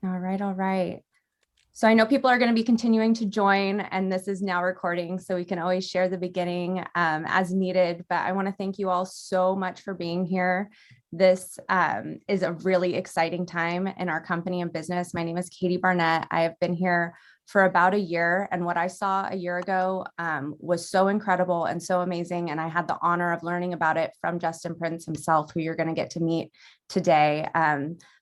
All right, all right. So I know people are going to be continuing to join, and this is now recording, so we can always share the beginning as needed. But I want to thank you all so much for being here. This is a really exciting time in our company and business. My name is Katie Barnett. I have been here for about a year, and what I saw a year ago was so incredible and so amazing. And I had the honor of learning about it from Justin Prince himself, who you're going to get to meet today.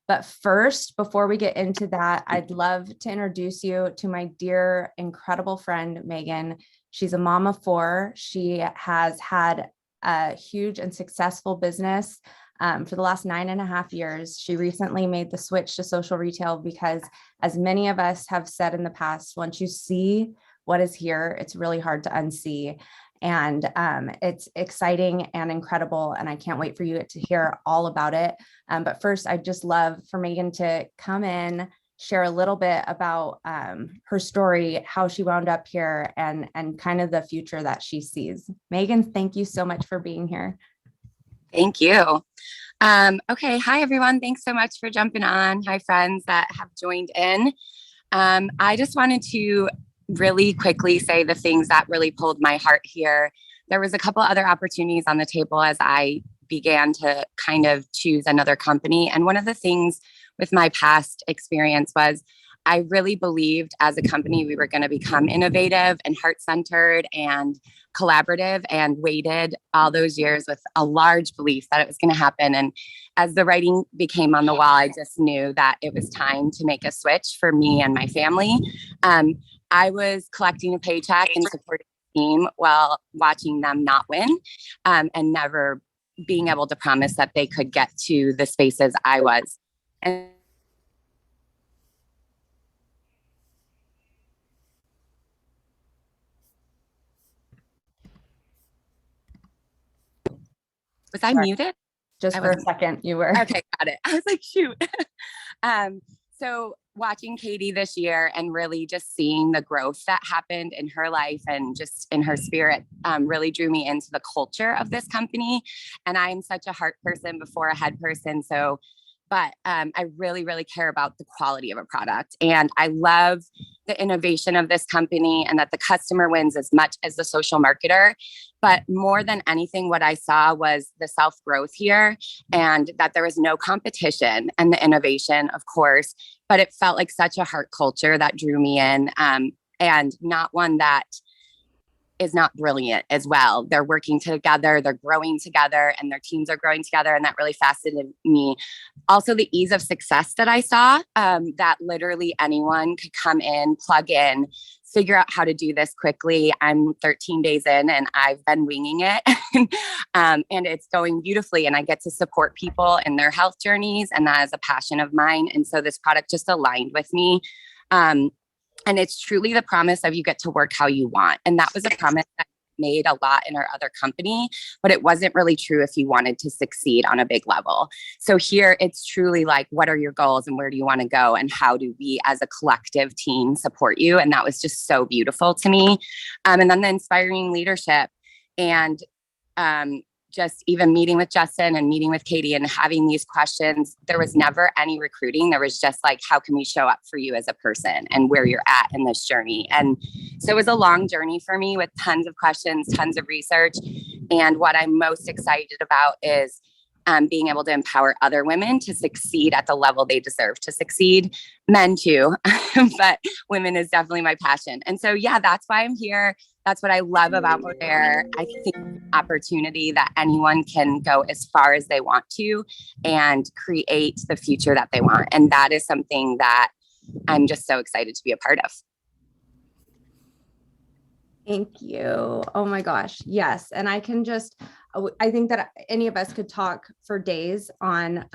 But first, before we get into that, I'd love to introduce you to my dear, incredible friend, Megan. She's a mom of four. She has had a huge and successful business for the last 9.5 years. She recently made the switch to social retail because, as many of us have said in the past, once you see what is here, it's really hard to unsee. And it's exciting and incredible. And I can't wait for you to hear all about it. But first, I'd just love for Megan to come in, share a little bit about her story, how she wound up here, and kind of the future that she sees. Megan, thank you so much for being here. Thank you. Okay. Hi, everyone. Thanks so much for jumping on. Hi, friends that have joined in. I just wanted to really quickly say the things that really pulled my heart here. There was a couple other opportunities on the table as I began to kind of choose another company. And one of the things with my past experience was I really believed as a company we were going to become innovative and heart-centered and collaborative, and waited all those years with a large belief that it was going to happen. And as the writing became on the wall, I just knew that it was time to make a switch for me and my family. I was collecting a paycheck and supporting the team while watching them not win, and never being able to promise that they could get to the spaces I was. And was I muted? Just for a second, you were. Okay, got it. I was like, shoot. So watching Katie this year and really just seeing the growth that happened in her life and just in her spirit really drew me into the culture of this company. And I'm such a heart person before a head person. But I really, really care about the quality of a product. And I love the innovation of this company and that the customer wins as much as the social marketer. But more than anything, what I saw was the self-growth here, and that there was no competition, and the innovation, of course, but it felt like such a heart culture that drew me in, and not one that is not brilliant as well. They're working together, they're growing together, and their teams are growing together. And that really fascinated me. Also, the ease of success that I saw, that literally anyone could come in, plug in, figure out how to do this quickly. I'm 13 days in and I've been winging it. And it's going beautifully. And I get to support people in their health journeys. And that is a passion of mine. And so this product just aligned with me. And it's truly the promise of you get to work how you want. And that was a promise that made a lot in our other company, but it wasn't really true if you wanted to succeed on a big level. So here it's truly like, what are your goals and where do you want to go? And how do we as a collective team support you? And that was just so beautiful to me. And then the inspiring leadership, and just even meeting with Justin and meeting with Katie and having these questions. There was never any recruiting. There was just like, how can we show up for you as a person and where you're at in this journey? And so it was a long journey for me with tons of questions, tons of research. And what I'm most excited about is being able to empower other women to succeed at the level they deserve to succeed. Men too, but women is definitely my passion. And so, yeah, that's why I'm here. That's what I love about Blair. I think opportunity that anyone can go as far as they want to and create the future that they want. And that is something that I'm just so excited to be a part of. Thank you. Oh my gosh. Yes. And I think that any of us could talk for days on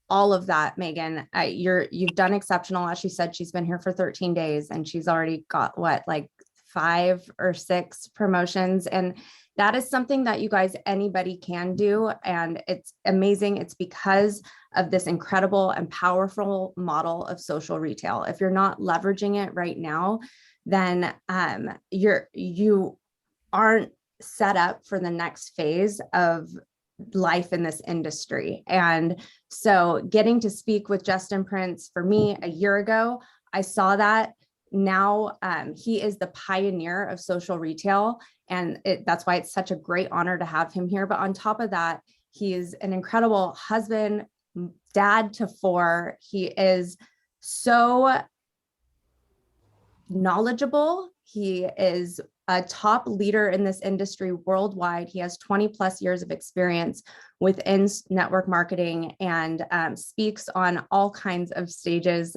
all of that, Megan. You've done exceptional. As she said, she's been here for 13 days and she's already got like 5 or 6 promotions. And that is something that you guys, anybody can do. And it's amazing. It's because of this incredible and powerful model of social retail. If you're not leveraging it right now, then you aren't set up for the next phase of life in this industry. And so getting to speak with Justin Prince for me a year ago, I saw that. Now he is the pioneer of social retail, and that's why it's such a great honor to have him here. But on top of that, he is an incredible husband, dad to 4. He is so knowledgeable. He is a top leader in this industry worldwide. He has 20 plus years of experience within network marketing and speaks on all kinds of stages,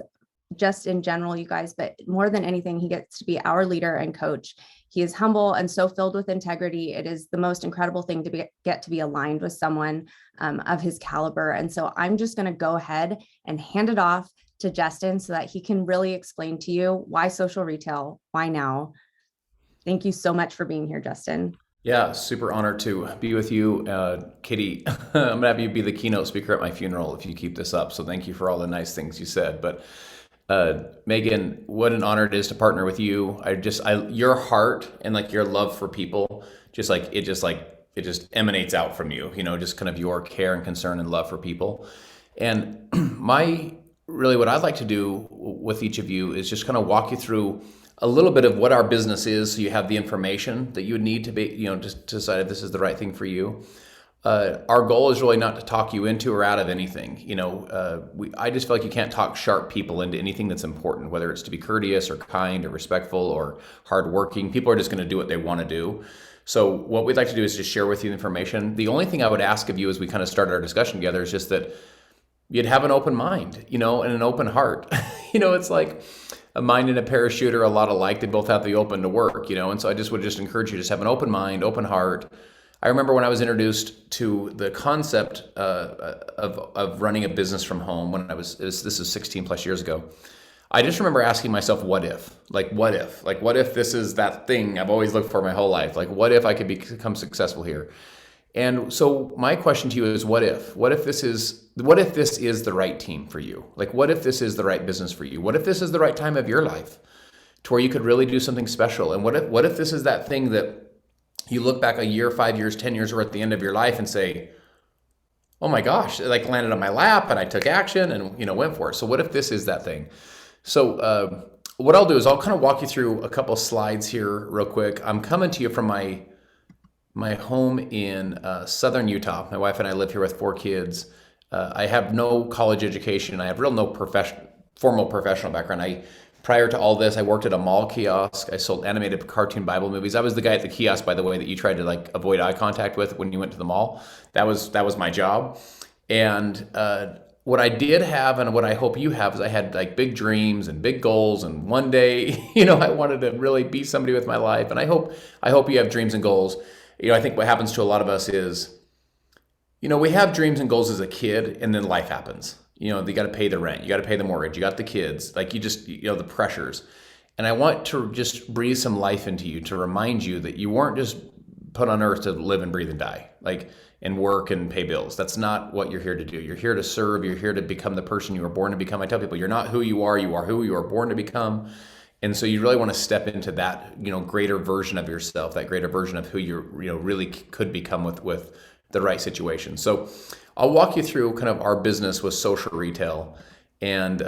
just in general, you guys, but more than anything, he gets to be our leader and coach. He is humble and so filled with integrity. It is the most incredible thing to get to be aligned with someone of his caliber. And so I'm just going to go ahead and hand it off to Justin so that he can really explain to you why social retail, why now. Thank you so much for being here, Justin. Yeah, super honored to be with you, Katie. I'm gonna have you be the keynote speaker at my funeral if you keep this up. So thank you for all the nice things you said. But Megan, what an honor it is to partner with you. Your heart and like your love for people, it just emanates out from you. You know, just kind of your care and concern and love for people. And what I'd like to do with each of you is just kind of walk you through a little bit of what our business is, so you have the information that you would need to be, just to decide if this is the right thing for you. Our goal is really not to talk you into or out of anything. I just feel like you can't talk sharp people into anything that's important, whether it's to be courteous or kind or respectful or hardworking. People are just going to do what they want to do. So what we'd like to do is just share with you the information. The only thing I would ask of you as we kind of started our discussion together is just that you'd have an open mind, and an open heart. It's like a mind and a parachute are a lot alike. They both have to be open to work, and so I just would just encourage you to just have an open mind, open heart. I remember when I was introduced to the concept of running a business from home this is 16 plus years ago. I just remember asking myself, what if? What if this is that thing I've always looked for my whole life? What if I could become successful here? And so my question to you is, what if? What if this is the right team for you? What if this is the right business for you? What if this is the right time of your life to where you could really do something special? And what if this is that thing that you look back a year, 5 years, 10 years, or at the end of your life and say, oh my gosh, it landed on my lap and I took action and went for it. So what if this is that thing? So what I'll do is I'll kind of walk you through a couple slides here real quick. I'm coming to you from my home in southern Utah. My wife and I live here with 4 kids. I have no college education. I have no formal professional background. Prior to all this, I worked at a mall kiosk. I sold animated cartoon Bible movies. I was the guy at the kiosk, by the way, that you tried to avoid eye contact with when you went to the mall. That was my job. And what I did have, and what I hope you have, is I had big dreams and big goals. And one day, I wanted to really be somebody with my life. And I hope you have dreams and goals. I think what happens to a lot of us is, we have dreams and goals as a kid, and then life happens. You got to pay the rent, you got to pay the mortgage, you got the kids, the pressures. And I want to just breathe some life into you to remind you that you weren't just put on earth to live and breathe and die, and work and pay bills. That's not what you're here to do. You're here to serve. You're here to become the person you were born to become. I tell people, you're not who you are who you are born to become. And so you really want to step into that, greater version of yourself, that greater version of who you really could become with the right situation. So I'll walk you through kind of our business with social retail, and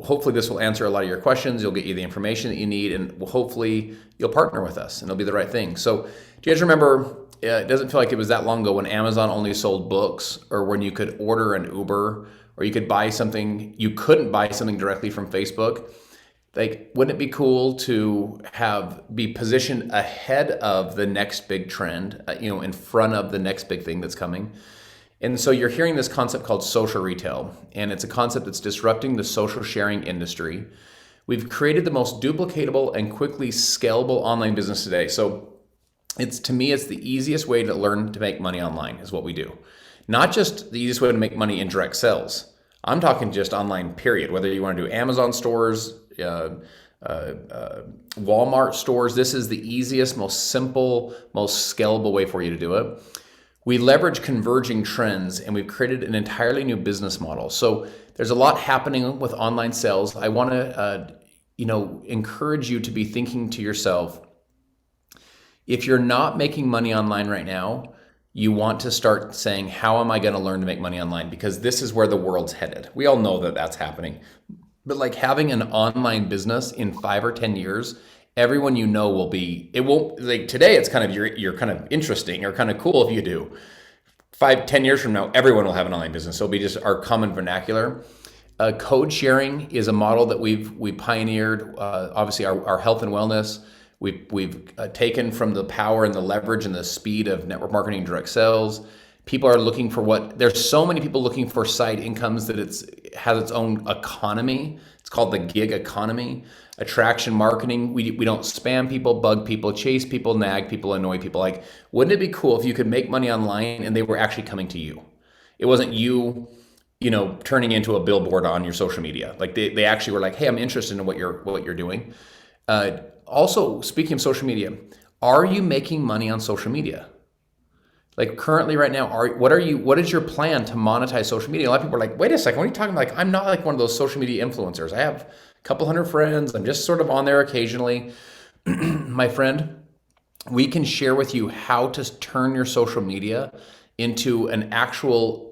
hopefully this will answer a lot of your questions. You'll get you the information that you need, and hopefully you'll partner with us, and it'll be the right thing. So do you guys remember? It doesn't feel like it was that long ago when Amazon only sold books, or when you could order an Uber, or you could buy something. You couldn't buy something directly from Facebook. Wouldn't it be cool to be positioned ahead of the next big trend, in front of the next big thing that's coming? And so you're hearing this concept called social retail, and it's a concept that's disrupting the social sharing industry. We've created the most duplicatable and quickly scalable online business today. So to me, it's the easiest way to learn to make money online is what we do. Not just the easiest way to make money in direct sales. I'm talking just online, period. Whether you want to do Amazon stores, Walmart stores, this is the easiest, most simple, most scalable way for you to do it. We leverage converging trends, and we've created an entirely new business model. So there's a lot happening with online sales. I want to, encourage you to be thinking to yourself, if you're not making money online right now, you want to start saying, how am I going to learn to make money online? Because this is where the world's headed. We all know that that's happening. But like having an online business in 5 or 10 years, everyone you know will be, it won't, like today it's kind of, you're kind of interesting or kind of cool if you do. 5, 10 years from now, everyone will have an online business. So it'll be just our common vernacular. Code sharing is a model that we pioneered. Obviously, our health and wellness, we've taken from the power and the leverage and the speed of network marketing and direct sales. People are looking for there's so many people looking for side incomes that has its own economy. It's called the gig economy. Attraction marketing, we don't spam people, bug people, chase people, nag people, annoy people. Like, wouldn't it be cool if you could make money online and they were actually coming to you? It wasn't you turning into a billboard on your social media. Like they actually were like, hey, I'm interested in what you're doing. Also, speaking of social media, are you making money on social media? Like currently right now, what is your plan to monetize social media? A lot of people are like, wait a second, what are you talking about? Like, I'm not like one of those social media influencers. I have a couple hundred friends. I'm just sort of on there occasionally. My friend, we can share with you how to turn your social media into an actual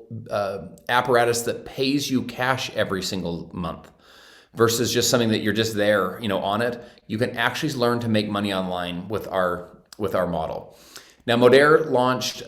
apparatus that pays you cash every single month versus just something that you're just there, on it. You can actually learn to make money online with our model. Now, Modere launched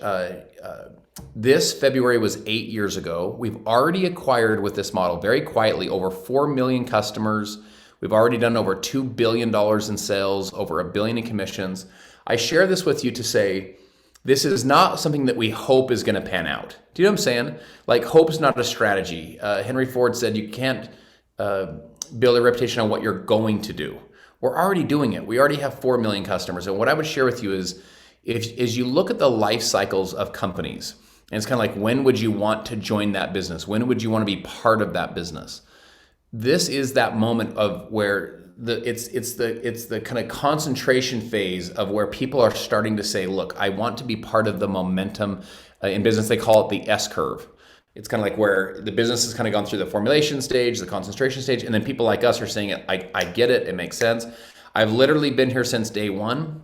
this February was 8 years ago. We've already acquired with this model very quietly over 4 million customers. We've already done over $2 billion in sales, over $1 billion in commissions. I share this with you to say, this is not something that we hope is going to pan out. Do you know what I'm saying? Like, hope is not a strategy. Henry Ford said you can't build a reputation on what you're going to do. We're already doing it. We already have 4 million customers. And what I would share with you is, as you look at the life cycles of companies, and it's kind of like, when would you want to join that business? When would you want to be part of that business? This is that moment of where it's the kind of concentration phase of where people are starting to say, look, I want to be part of the momentum. In business, they call it the S curve. It's kind of like where the business has kind of gone through the formulation stage, the concentration stage, and then people like us are saying, I get it, it makes sense. I've literally been here since day one.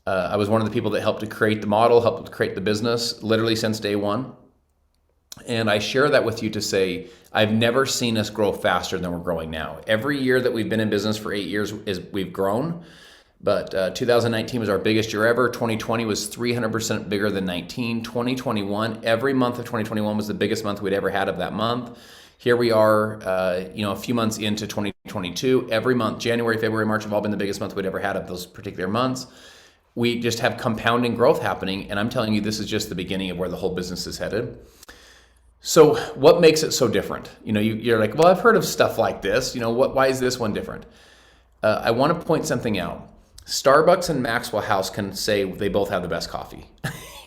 I was one of the people that helped to create the model, helped to create the business, literally since day one. And I share that with you to say, I've never seen us grow faster than we're growing now. Every year that we've been in business for 8 years we've grown. But 2019 was our biggest year ever. 2020 was 300% bigger than 19. 2021, every month of 2021 was the biggest month we'd ever had of that month. Here we are, a few months into 2022. Every month, January, February, March have all been the biggest month we'd ever had of those particular months. We just have compounding growth happening. And I'm telling you, this is just the beginning of where the whole business is headed. So what makes it so different? You're like, well, I've heard of stuff like this. Why is this one different? I want to point something out. Starbucks and Maxwell House can say they both have the best coffee.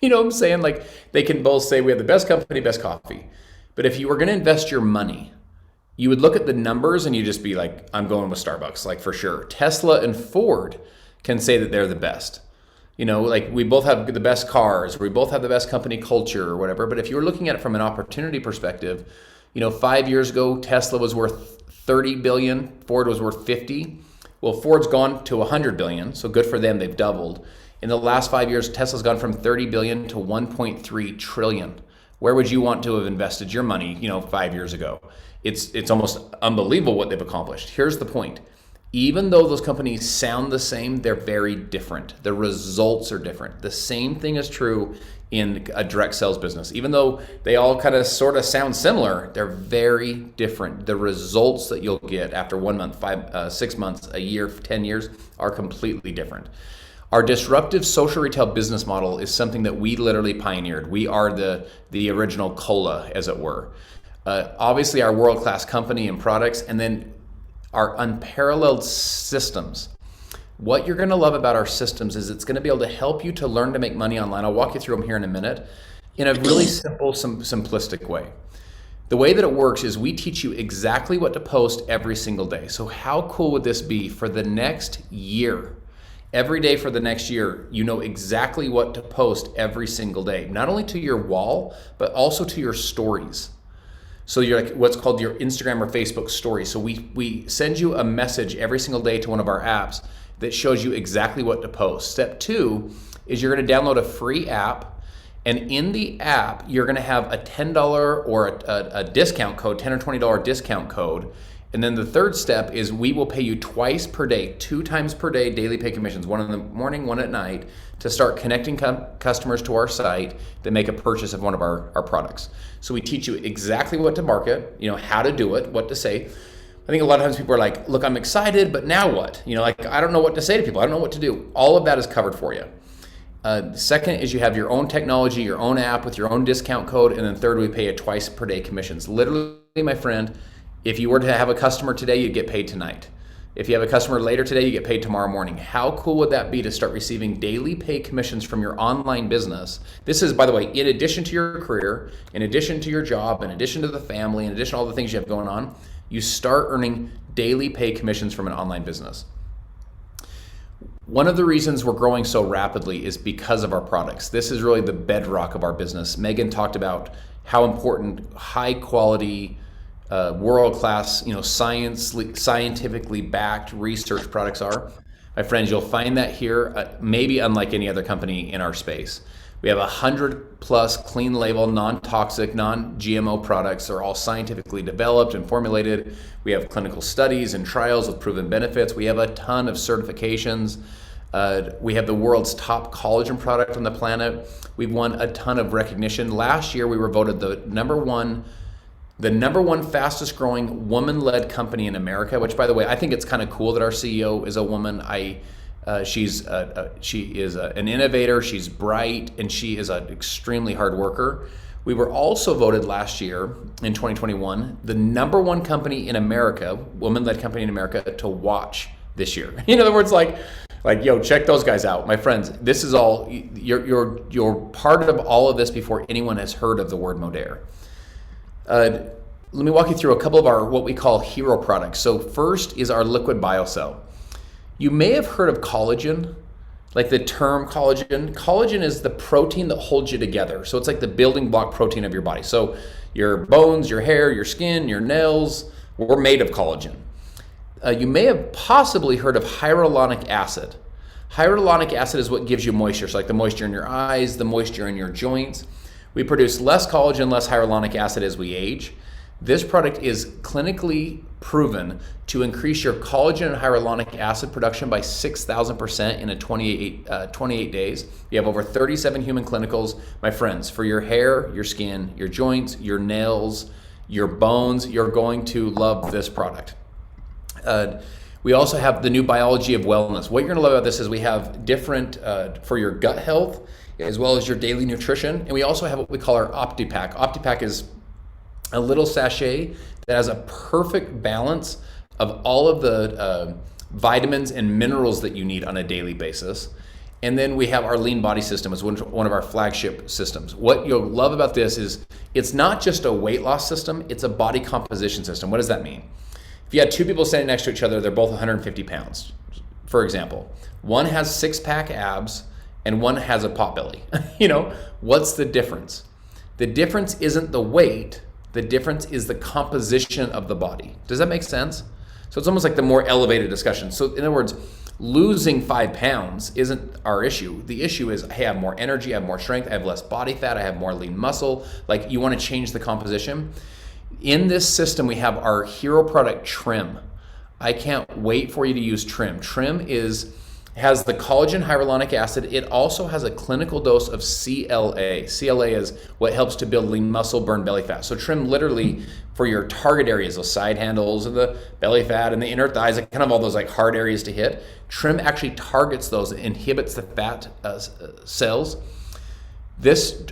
You know what I'm saying? Like, they can both say we have the best company, best coffee. But if you were going to invest your money, you would look at the numbers and you just be like, I'm going with Starbucks, like for sure. Tesla and Ford can say that they're the best. Like, we both have the best cars, we both have the best company culture or whatever. But if you were looking at it from an opportunity perspective, 5 years ago, Tesla was worth 30 billion, Ford was worth 50. Well, Ford's gone to 100 billion, so good for them, they've doubled. In the last 5 years, Tesla's gone from 30 billion to 1.3 trillion. Where would you want to have invested your money, 5 years ago? It's almost unbelievable what they've accomplished. Here's the point. Even though those companies sound the same, they're very different. The results are different. The same thing is true in a direct sales business. Even though they all kind of sort of sound similar, they're very different. The results that you'll get after 1 month, 6 months, a year, 10 years are completely different. Our disruptive social retail business model is something that we literally pioneered. We are the original cola, as it were. Obviously, our world-class company and products, and then our unparalleled systems. What you're going to love about our systems is it's going to be able to help you to learn to make money online. I'll walk you through them here in a minute in a really simple, simplistic way. The way that it works is we teach you exactly what to post every single day. So how cool would this be for the next year? Every day for the next year, you know exactly what to post every single day, not only to your wall, but also to your stories. So you're like what's called your Instagram or Facebook story. So we send you a message every single day to one of our apps that shows you exactly what to post. Step 2 is you're going to download a free app, And in the app, you're going to have a $10 or a discount code, $10 or $20 discount code. And then the third step is we will pay you twice per day, 2 times per day, daily pay commissions, one in the morning, one at night, to start connecting customers to our site that make a purchase of one of our products. So we teach you exactly what to market, how to do it, what to say. I think a lot of times people are like, look, I'm excited, but now what? I don't know what to say to people. I don't know what to do. All of that is covered for you. Second is you have your own technology, your own app with your own discount code. And then third, we pay you twice per day commissions. Literally, my friend, if you were to have a customer today, you'd get paid tonight. If you have a customer later today, you get paid tomorrow morning. How cool would that be to start receiving daily pay commissions from your online business? This is, by the way, in addition to your career, in addition to your job, in addition to the family, in addition to all the things you have going on, you start earning daily pay commissions from an online business. One of the reasons we're growing so rapidly is because of our products. This is really the bedrock of our business. Megan talked about how important high quality, world-class, scientifically backed research products are. My friends, you'll find that here, maybe unlike any other company in our space. We have 100+ clean label, non-toxic, non-GMO products. They're all scientifically developed and formulated. We have clinical studies and trials with proven benefits. We have a ton of certifications. We have the world's top collagen product on the planet. We've won a ton of recognition. Last year, we were voted the number one fastest growing woman-led company in America, which, by the way, I think it's kind of cool that our CEO is a woman. She is an innovator, she's bright, and she is an extremely hard worker. We were also voted last year in 2021 the number one company in America, woman-led company in America, to watch this year. In other words, like yo, check those guys out, my friends. This is all you're part of all of this before anyone has heard of the word Modere. Let me walk you through a couple of our what we call hero products. So first is our liquid Biocell. You may have heard of collagen, like the term collagen. Collagen is the protein that holds you together. So it's like the building block protein of your body. So your bones, your hair, your skin, your nails, we're made of collagen. You may have possibly heard of hyaluronic acid. Hyaluronic acid is what gives you moisture. So like the moisture in your eyes, the moisture in your joints. We produce less collagen, less hyaluronic acid as we age. This product is clinically proven to increase your collagen and hyaluronic acid production by 6,000% in 28 days. We have over 37 human clinicals. My friends, for your hair, your skin, your joints, your nails, your bones, you're going to love this product. We also have the new biology of wellness. What you're going to love about this is we have different for your gut health as well as your daily nutrition. And we also have what we call our OptiPack. OptiPack is a little sachet that has a perfect balance of all of the vitamins and minerals that you need on a daily basis. And then we have our lean body system as one of our flagship systems. What you'll love about this is it's not just a weight loss system, it's a body composition system. What does that mean? If you had two people standing next to each other, they're both 150 pounds, for example. One has 6-pack abs and one has a pot belly. What's the difference? The difference isn't the weight, the difference is the composition of the body. Does that make sense? So it's almost like the more elevated discussion. So in other words, losing 5 pounds isn't our issue. The issue is, hey, I have more energy, I have more strength, I have less body fat, I have more lean muscle. Like, you want to change the composition. In this system, we have our hero product, Trim. I can't wait for you to use Trim. Trim has the collagen hyaluronic acid. It also has a clinical dose of CLA. CLA is what helps to build lean muscle, burn belly fat. So Trim literally for your target areas, those side handles and the belly fat and the inner thighs, like kind of all those like hard areas to hit. Trim actually targets those, inhibits the fat cells.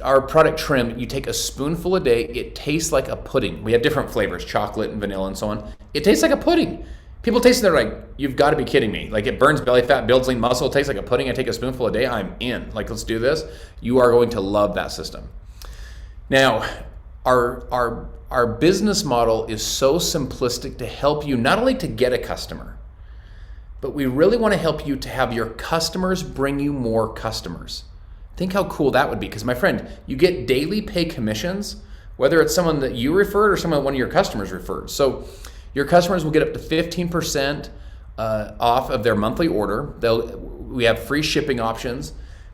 Our product Trim, you take a spoonful a day. It tastes like a pudding. We have different flavors, chocolate and vanilla and so on. It tastes like a pudding. People taste it, they're like, you've got to be kidding me. Like, it burns belly fat, builds lean muscle, it tastes like a pudding. I take a spoonful a day, I'm in. Like, let's do this. You are going to love that system. Now, our business model is so simplistic to help you not only to get a customer, but we really want to help you to have your customers bring you more customers. Think how cool that would be. Because my friend, you get daily pay commissions, whether it's someone that you referred or someone one of your customers referred. So your customers will get up to 15% off of their monthly order. We have free shipping options.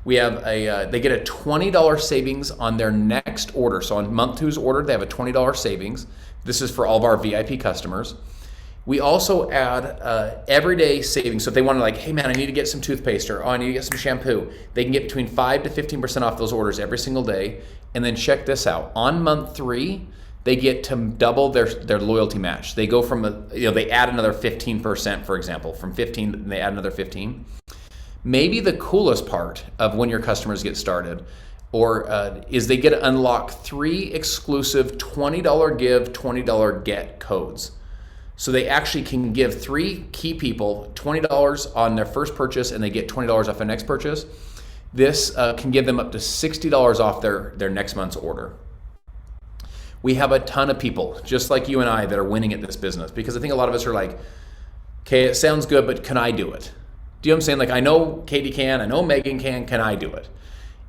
We have they get a $20 savings on their next order. So on month two's order, they have a $20 savings. This is for all of our VIP customers. We also add everyday savings. So if they want to like, hey man, I need to get some toothpaste, or oh, I need to get some shampoo, they can get between 5 to 15% off those orders every single day. And then check this out. On month 3, they get to double their loyalty match. They go from, they add another 15%, for example, from 15, they add another 15. Maybe the coolest part of when your customers get started is they get to unlock 3 exclusive $20 give, $20 get codes. So they actually can give 3 key people $20 on their first purchase, and they get $20 off their next purchase. This can give them up to $60 off their next month's order. We have a ton of people just like you and I that are winning at this business, because I think a lot of us are like, okay, it sounds good, but can I do it? Do you know what I'm saying? Like, I know Katie can, I know Megan can I do it?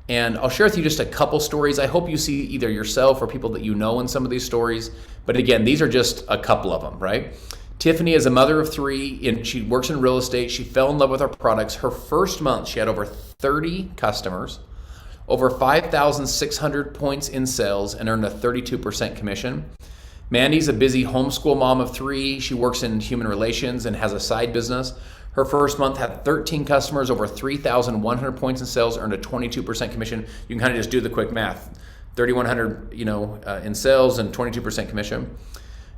And I'll share with you just a couple stories. I hope you see either yourself or people that you know in some of these stories. But again, these are just a couple of them, right? Tiffany is a mother of 3, and she works in real estate. She fell in love with our products. Her first month, she had over 30 customers, over 5,600 points in sales, and earned a 32% commission. Mandy's a busy homeschool mom of 3. She works in human relations and has a side business. Her first month had 13 customers, over 3,100 points in sales, earned a 22% commission. You can kind of just do the quick math. 3,100, in sales and 22% commission.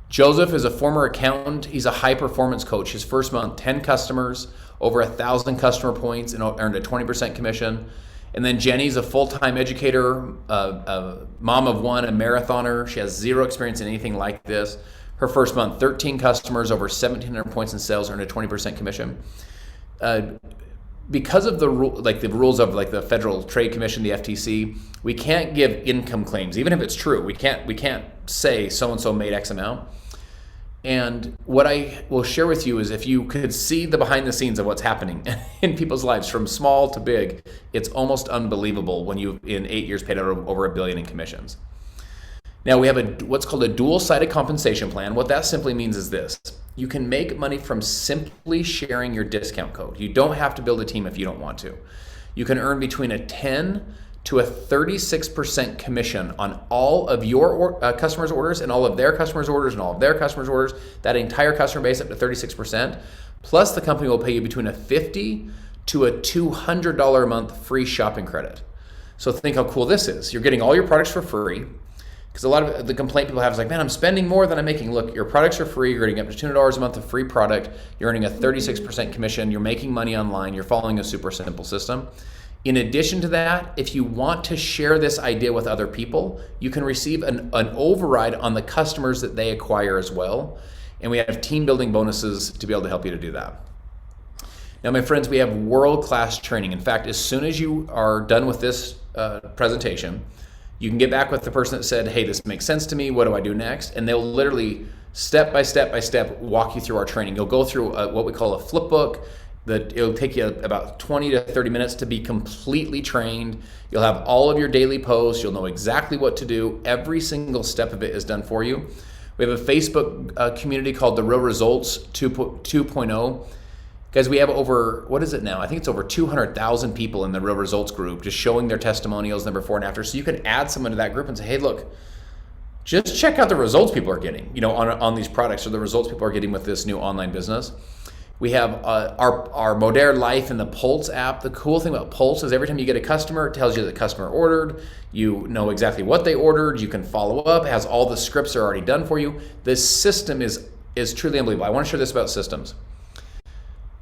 Joseph is a former accountant. He's a high performance coach. His first month, 10 customers, over 1,000 customer points, and earned a 20% commission. And then Jenny's a full-time educator, a mom of 1, a marathoner. She has 0 experience in anything like this. Her first month, 13 customers, over 1,700 points in sales, earned a 20% commission. Because of the rules of like the Federal Trade Commission, the FTC, we can't give income claims, even if it's true. We can't say so-and-so made X amount. And what I will share with you is, if you could see the behind the scenes of what's happening in people's lives from small to big, it's almost unbelievable when you in 8 years paid out over $1 billion in commissions. Now we have what's called a dual-sided compensation plan. What that simply means is this: you can make money from simply sharing your discount code. You don't have to build a team if you don't want to. You can earn between a 10 to a 36% commission on all of your customers' orders, and all of their customers' orders, and all of their customers' orders, that entire customer base up to 36%. Plus the company will pay you between a $50 to a $200 a month free shopping credit. So think how cool this is. You're getting all your products for free. Because a lot of the complaint people have is like, man, I'm spending more than I'm making. Look, your products are free. You're getting up to $200 a month of free product. You're earning a 36% commission. You're making money online. You're following a super simple system. In addition to that, if you want to share this idea with other people, you can receive an override on the customers that they acquire as well. And we have team building bonuses to be able to help you to do that. Now, my friends, we have world-class training. In fact, as soon as you are done with this presentation, you can get back with the person that said, hey, this makes sense to me. What do I do next? And they'll literally step by step walk you through our training. You'll go through what we call a flip book. It'll take you about 20 to 30 minutes to be completely trained. You'll have all of your daily posts. You'll know exactly what to do. Every single step of it is done for you. We have a Facebook community called The Real Results 2.0. Guys, we have over, what is it now? I think it's over 200,000 people in the Real Results group just showing their testimonials, their before and after. So you can add someone to that group and say, hey, look, just check out the results people are getting, on these products, or the results people are getting with this new online business. We have our Modern Life and the Pulse app. The cool thing about Pulse is every time you get a customer, it tells you the customer ordered. You know exactly what they ordered. You can follow up. It has all the scripts are already done for you. This system is truly unbelievable. I want to share this about systems.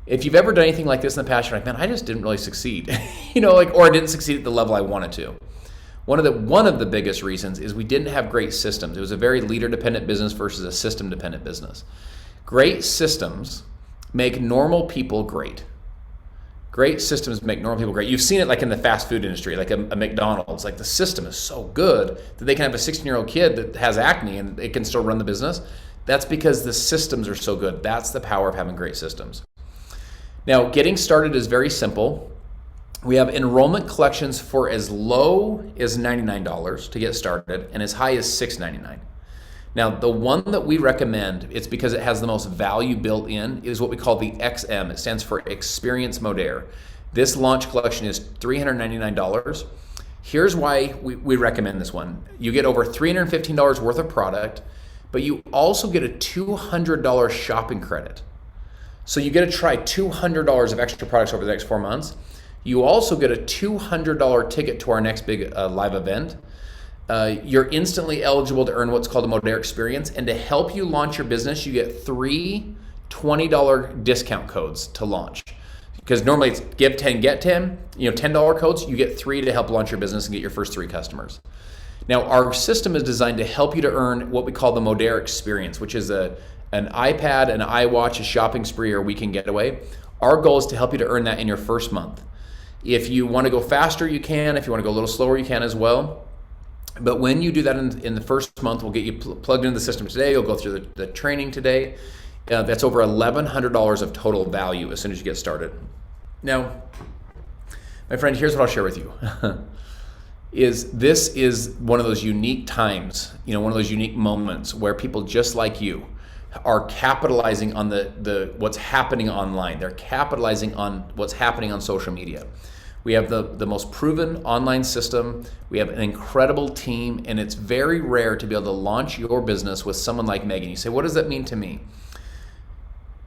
If you've ever done anything like this in the past, you're like, man, I just didn't really succeed, or I didn't succeed at the level I wanted to. One of the biggest reasons is we didn't have great systems. It was a very leader-dependent business versus a system-dependent business. Great systems make normal people great. Great systems make normal people great. You've seen it like in the fast food industry, like a McDonald's. Like the system is so good that they can have a 16-year-old kid that has acne and it can still run the business. That's because the systems are so good. That's the power of having great systems. Now, getting started is very simple. We have enrollment collections for as low as $99 to get started and as high as $6.99. Now, the one that we recommend, it's because it has the most value built in, is what we call the XM. It stands for Experience Modere. This launch collection is $399. Here's why we recommend this one. You get over $315 worth of product, but you also get a $200 shopping credit. So you get to try $200 of extra products over the next 4 months. You also get a $200 ticket to our next big live event. You're instantly eligible to earn what's called a Modere experience. And to help you launch your business, you get 3 $20 discount codes to launch. Because normally it's give 10, get 10, $10 codes, you get 3 to help launch your business and get your first 3 customers. Now, our system is designed to help you to earn what we call the Modere experience, which is an iPad, an iWatch, a shopping spree, or a weekend getaway. Our goal is to help you to earn that in your first month. If you want to go faster, you can. If you want to go a little slower, you can as well. But when you do that in the first month, we'll get you plugged into the system today. You'll go through the training today. That's over $1,100 of total value as soon as you get started. Now, my friend, here's what I'll share with you. This is one of those unique times, one of those unique moments where people just like you are capitalizing on the what's happening online. They're capitalizing on what's happening on social media. We have the most proven online system. We have an incredible team, and it's very rare to be able to launch your business with someone like Megan. You say, what does that mean to me?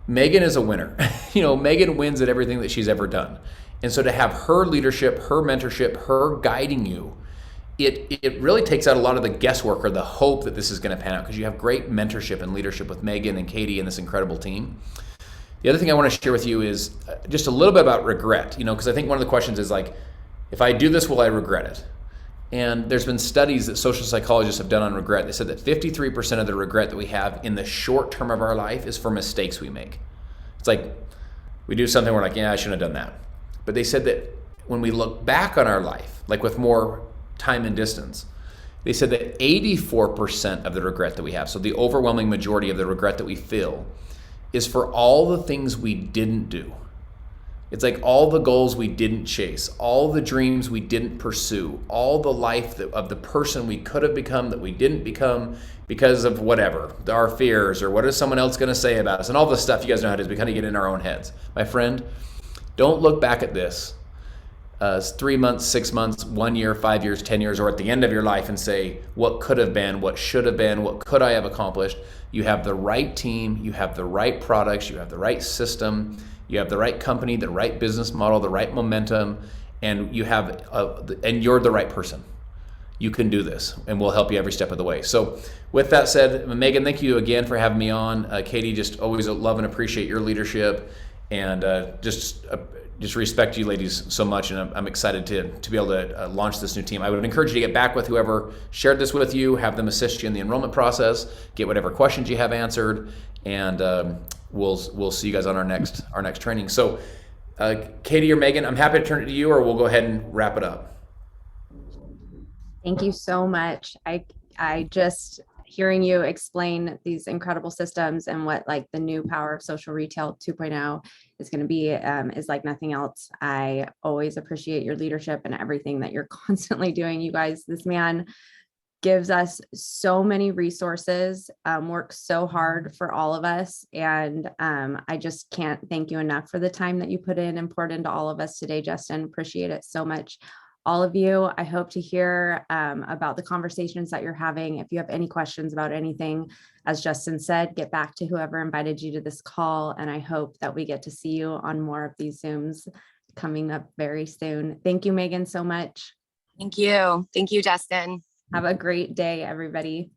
Megan is a winner. Megan wins at everything that she's ever done. And so to have her leadership, her mentorship, her guiding you, it really takes out a lot of the guesswork or the hope that this is going to pan out, because you have great mentorship and leadership with Megan and Katie and this incredible team. The other thing I want to share with you is just a little bit about regret, because I think one of the questions is like, if I do this, will I regret it? And there's been studies that social psychologists have done on regret. They said that 53% of the regret that we have in the short term of our life is for mistakes we make. It's like we do something, we're like, yeah, I shouldn't have done that. But they said that when we look back on our life, like with more time and distance, they said that 84% of the regret that we have, so the overwhelming majority of the regret that we feel, is for all the things we didn't do. It's like all the goals we didn't chase, all the dreams we didn't pursue, all the life of the person we could have become that we didn't become because of whatever, our fears, or what is someone else going to say about us, and all the stuff you guys know how it is. We kind of get in our own heads. My friend, don't look back at this 3 months, 6 months, 1 year, 5 years, 10 years, or at the end of your life and say, what could have been, what should have been, what could I have accomplished? You have the right team, you have the right products, you have the right system, you have the right company, the right business model, the right momentum, and you have and you're the right person. You can do this, and we'll help you every step of the way. So with that said, Megan, thank you again for having me on. Katie, just always love and appreciate your leadership, and just respect you ladies so much, and I'm excited to be able to launch this new team. I would encourage you to get back with whoever shared this with you, have them assist you in the enrollment process, get whatever questions you have answered, and we'll see you guys on our next training. So Katie or Megan, I'm happy to turn it to you, or we'll go ahead and wrap it up. Thank you so much. I just hearing you explain these incredible systems and what like the new power of social retail 2.0 is going to be is like nothing else. I always appreciate your leadership and everything that you're constantly doing. You guys, this man gives us so many resources, works so hard for all of us. And I just can't thank you enough for the time that you put in and poured into all of us today, Justin. Appreciate it so much. All of you, I hope to hear about the conversations that you're having. If you have any questions about anything, as Justin said, get back to whoever invited you to this call. And I hope that we get to see you on more of these Zooms coming up very soon. Thank you, Megan, so much. Thank you. Thank you, Justin. Have a great day, everybody.